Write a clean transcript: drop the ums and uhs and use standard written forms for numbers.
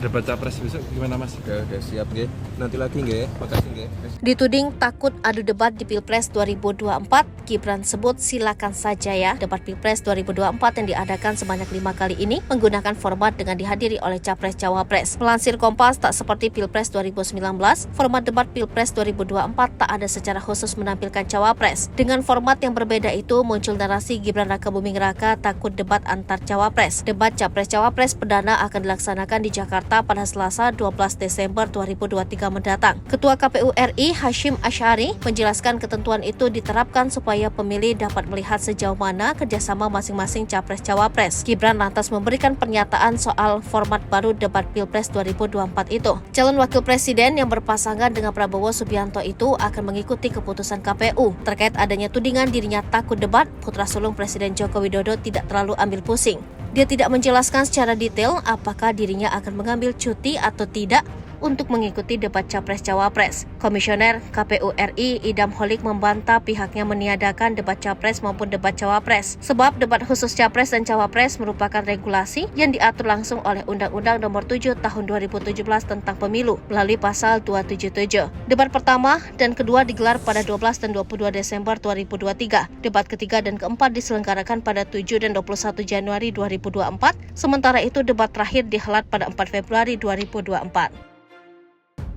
debat capres besok gimana Mas? Udah siap nggih. Nanti lagi nggih. Makasih nggih. Dituding takut adu debat di Pilpres 2024, Gibran sebut silakan saja ya. Debat Pilpres 2024 yang diadakan sebanyak 5 kali ini menggunakan format dengan dihadiri oleh Capres-Cawapres. Melansir Kompas, tak seperti Pilpres 2019, format debat Pilpres 2024 tak ada secara khusus menampilkan Cawapres. Dengan format yang berbeda itu, muncul narasi Gibran Rakabuming Raka takut debat antar Cawapres. Debat Capres-Cawapres perdana akan dilaksanakan di Jakarta pada Selasa 12 Desember 2023 mendatang. Ketua KPU RI Hashim Asy'ari menjelaskan ketentuan itu diterapkan supaya pemilih dapat melihat sejauh mana kerjasama masing-masing Capres-Cawapres. Gibran lantas memberikan pernyataan soal format baru debat Pilpres 2024 itu. Calon Wakil Presiden yang berpasangan dengan Prabowo Subianto itu akan mengikuti keputusan KPU. Terkait adanya tudingan dirinya takut debat, putra sulung Presiden Joko Widodo tidak terlalu ambil pusing. Dia tidak menjelaskan secara detail apakah dirinya akan mengambil cuti atau tidak untuk mengikuti debat Capres-Cawapres. Komisioner KPU RI Idam Holik membantah pihaknya meniadakan debat Capres maupun debat Cawapres. Sebab debat khusus Capres dan Cawapres merupakan regulasi yang diatur langsung oleh Undang-Undang Nomor 7 Tahun 2017 tentang Pemilu melalui Pasal 277. Debat pertama dan kedua digelar pada 12 dan 22 Desember 2023. Debat ketiga dan keempat diselenggarakan pada 7 dan 21 Januari 2024. Sementara itu debat terakhir dihelat pada 4 Februari 2024.